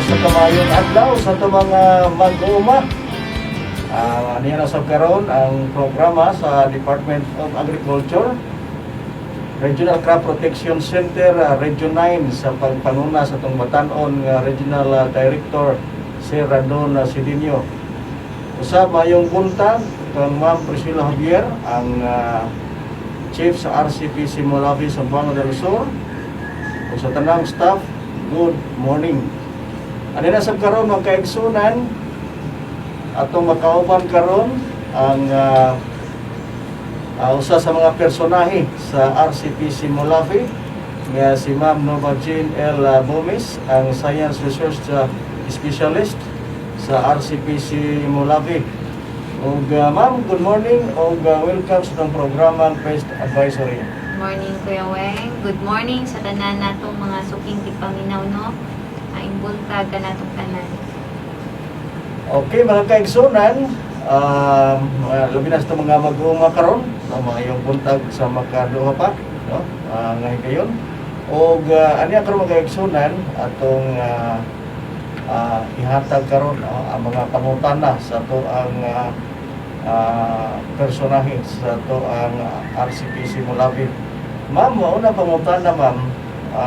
sa kamayong adlaw sa ito mga mag-uuma. Niya na sa karon ang programa sa Department of Agriculture, Regional Crop Protection Center, Region 9 sa pagpanguna sa itong Batanon Regional Director, Sir Randon Sidinio. Usab mayong buntag kang Ma'am Priscilla Javier, ang Chief sa RCPC Molavi sa Buanga del Sur. O sa tanang staff, good morning. Ano na sa karon mga kaigsunan, atong makauban karon ang usa sa mga personahe sa RCPC Molavi nga si Ma'am Nova Jean L. Bomis, ang Science Research Specialist sa RCPC Molavi. Og Ma'am, good morning og welcome sa itong programa Pest Advisory. Good morning, Kuya Weng. Good morning sa tanan natong mga suking tipaminaw, no? Ang buntag ka natong tanan. Okay, mga kaigsunan, labi na sa mga mag-uuma karon, mga yung buntag sa makaduha pa, no? Ngayon kayon. O aniya karon mga kaigsunan, atong ihatag karon, no? Ang mga pangutana sa to ang personahe sa to ang RCPC Molavi. Ma'am, una pangutana, ma'am,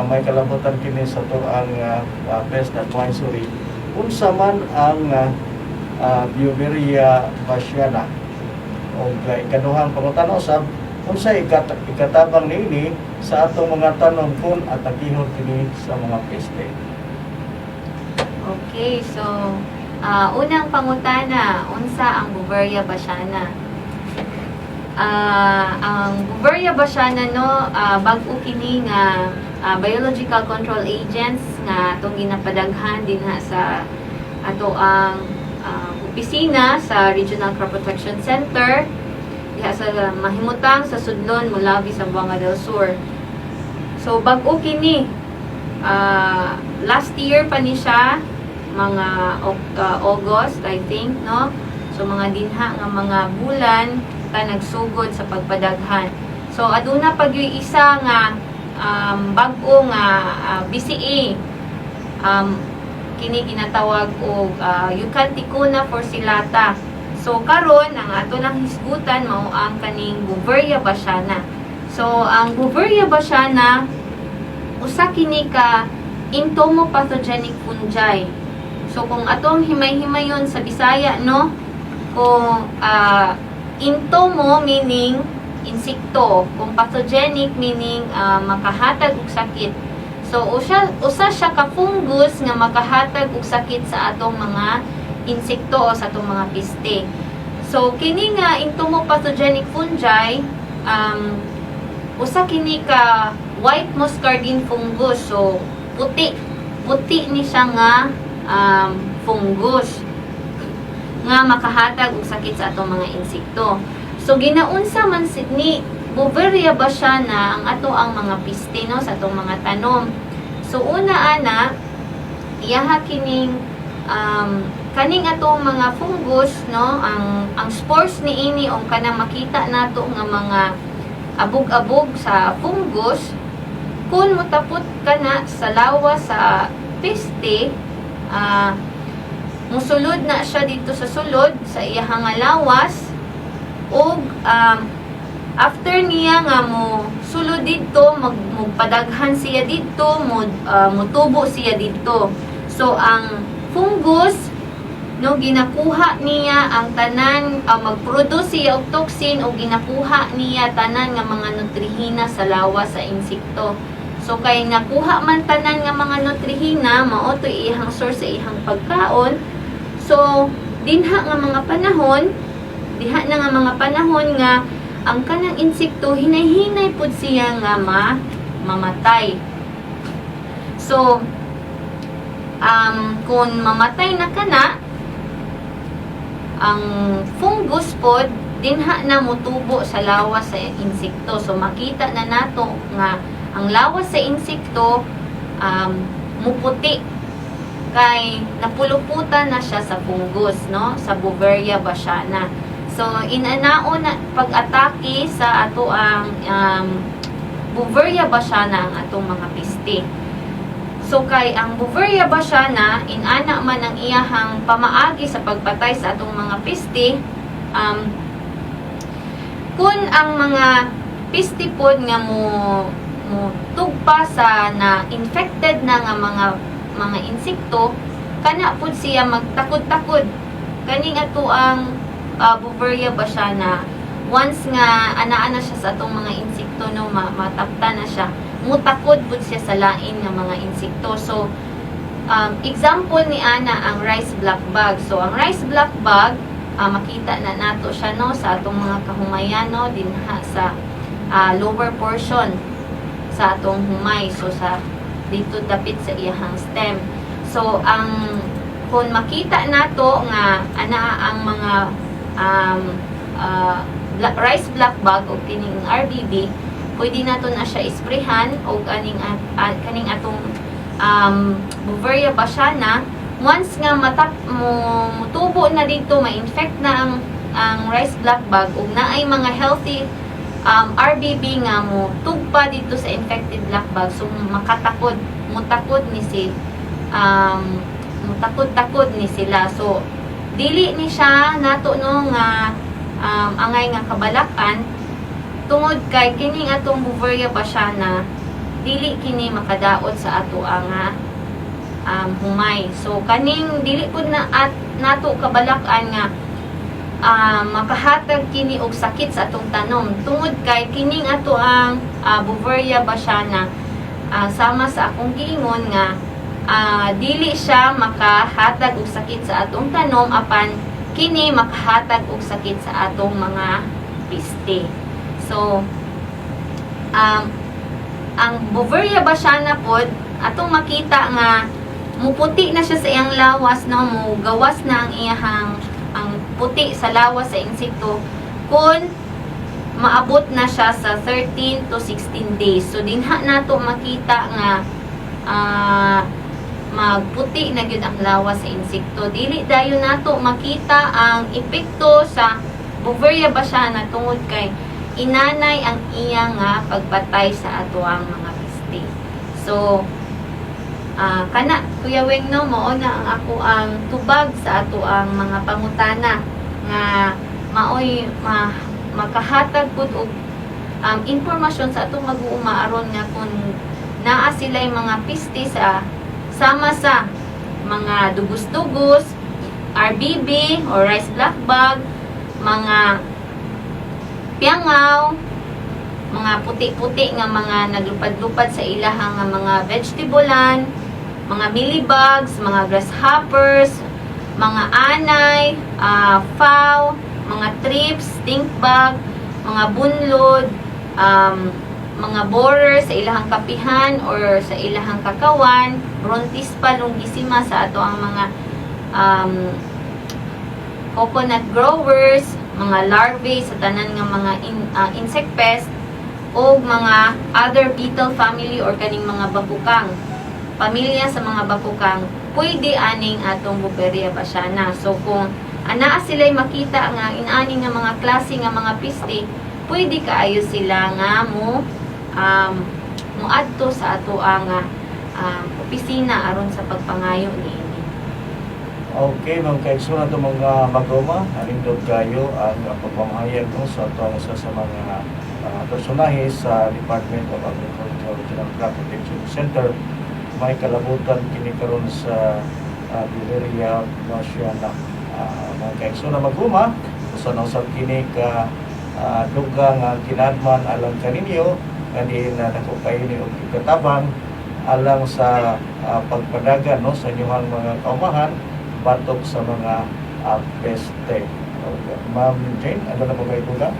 may kalabutan kini sa to ang Pest Advisory. Unsa man ang Beauveria bassiana, o ikaduhang pangutana usab unsa ikatabang niini sa atong mga tanom kung atakihon kini sa mga peste. Okay, so unang pangutana, unsa ang Beauveria bassiana? Ang Beauveria bassiana, no, bag-o kini nga biological control agents nga atong ginapadaghan dinha sa ato ang opisina sa Regional Crop Protection Center diha sa mahimutang sa Sudlon, Molavi sa Buanga del Sur. So bag-o kini, last year pa ni siya, mga August I think, no? So mga dinha nga mga bulan ta nagsugod sa pagpadaghan. So aduna pag yung isa nga bag-o nga BCE, kini ginatawag og Eucanticuna forcillata. So karon ang ato lang hisgutan mao ang kaning Beauveria bassiana. So ang Beauveria bassiana usa kini ka entomopathogenic fungi. So kung atong himay-himayon sa Bisaya, no, kung entomo meaning insekto, kung pathogenic meaning makahatag og sakit. So usa siya ka fungus nga makahatag og sakit sa atong mga insekto o sa atong mga piste. So kini nga entomopathogenic fungi, usa kini ka white muscardine fungus. So puti ni siya nga fungus nga makahatag og sakit sa atong mga insekto. So ginaunsa man ni Beauveria bassiana ang ato ang mga piste, no, sa atong mga tanom. So una ana, iyaha kining kaning atong mga fungus, no, ang spores niini o kanang makita nato nga mga abog-abog sa fungus, kun mutapot kana sa lawas sa piste, musulod na siya dito sa sulod sa iyahang lawas, og after niya nga mo sulod dito, magpadaghan siya dito, mutubo siya dito. So ang fungus, no, ginakuha niya ang tanan, magproduce siya og toxin o ginakuha niya tanan nga mga nutrihina sa lawas sa insekto. So kay nakuha man tanan nga mga nutrihina, mao to iyang source sa iyang pagkaon. So diha na nga mga panahon nga ang kanang insekto hinay-hinay pud siya nga mamatay. So kung mamatay na kana, ang fungus pod dinha na mutubo sa lawas sa insekto. So makita na nato nga ang lawas sa insekto muputi kay napuluputan na siya sa fungus, no, sa Beauveria bassiana. So inanao na pag-atake sa ato ang Beauveria bassiana ang atong mga piste. So kay ang Bouveria bassiana inana man ang iyahang pamaagi sa pagpatay sa atong mga piste, kun ang mga piste pod nga mo tugpa sa na infected na nga mga insekto, kana pod siya magtakod-takod kaning ato ang Bouveria bassiana. Once nga anaa na siya sa atong mga insekto, no, matapta na siya, mutakod pud siya sa lain nga mga insekto. So example ni ana ang rice black bug. So ang rice black bug, makita na nato siya, no, sa atong mga kahumayan, no, dinha sa lower portion sa atong humay. So sa dito dapit sa iyahang stem. So ang kung makita nato nga ana ang mga rice black bug o kining RBB, pwede nato na siya isprehan o kaning atong Bouveria bassiana. Once nga mutubo na dito, ma-infect na ang rice black bug ug naay mga healthy RBB nga mo tugpa dito sa infected black bug, so mutakod ni sila. So dili ni siya nato, no, nga angay nga kabalakan, tungod kay kining atong Bouveria bassiana dili kini makadaot sa ato nga humay. So kaning dili pud na nato kabalakan nga makahatag kini og sakit sa atong tanom, tungod kay kining ato ang Bouveria bassiana, sama sa akong giingon nga dili siya makahatag og sakit sa atong tanom, apan kini makahatag og sakit sa atong mga piste. So ang Bouveria bassiana pod atong makita nga muputi na siya sa iyang lawas, no, mo gawas na ang iyahang puti sa lawas sa insekto kun maabot na siya sa 13 to 16 days. So dinha nato makita nga magputi na gyud ang lawas sa insekto. Dili dayon nato makita ang epekto sa Bouveria bassiana tungod kay inanay ang iya nga pagpatay sa ato ang mga piste. So kana Kuya Weng, no, mao na ang ako ang tubag sa ato ang mga pangutana nga maoy makahatag pud og impormasyon sa atong mag-uuma aron nga kung naa sila'y mga piste sama sa mga dugos-dugos, RBB or rice black bug, mga piangaw, mga puti-puti nga mga naglupad-lupad sa ilahang nga mga vegetabulan, mga mealybugs, mga grasshoppers, mga anay, fowl, mga thrips, stink bug, mga bunlod, mga borer sa ilahang kapihan or sa ilahang kakawan, brontispa longissima sa ato ang mga coconut growers, mga larvae sa tanan nga mga insect pest, o mga other beetle family or kaning mga bakukang pamilya sa mga bakukang, pwede aning atong Bouveria bassiana. So kung anaa sila'y makita nga inani nga mga klase nga mga piste, pwede kaayo sila nga muadto sa ato ang opisina aron sa pagpangayo niini. Okay, mga kaigsunan ito mga magoma, alindog kayo ang pagpamahayag, no, sa itong isa sa mga personahe sa Department of Agriculture Regional Crop Protection Center. May kalabutan kini karon sa Bouveria bassiana. Mga kaigsunan maguma, usan usab kini ka dugang kinadman alang kaninyo, kanina nako kayo ni og katabang alang sa pagpadagan, no, sa inyong mga kaumahan batok sa mga peste. Ma'am Jane, ano na po kayo dugang?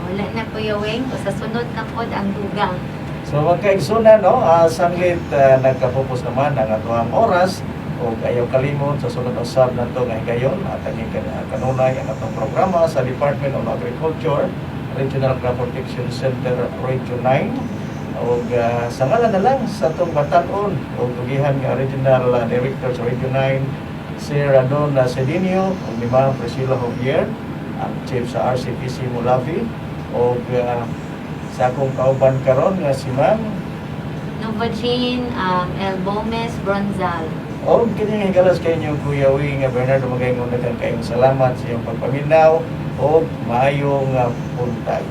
Wala na Kuya Weng, sa sunod na pod ang dugang. So magkaigsunan, no, sanglit nagkapupos naman ang atuang oras o ayaw kalimot sa sunod usab nato nga higayon at ang kanunay ang atong programa sa Department of Agriculture Regional Crop Protection Center Region 9 o sa ngalan na lang sa itong batanon o tugihan nga Regional Director sa Region 9 Sir Adon Cedinio o ni Ma'am Priscilla Javier, ang Chief sa RCPC Mulavi, o sa akong kauban karon nga si Ma'am Nova Jean L. Gomez Bronzal. O kanyang higalas kayo niyong Kuya Wing Bernardo Magayngon, kayong salamat sa iyong pagpaminaw o maayong buntag.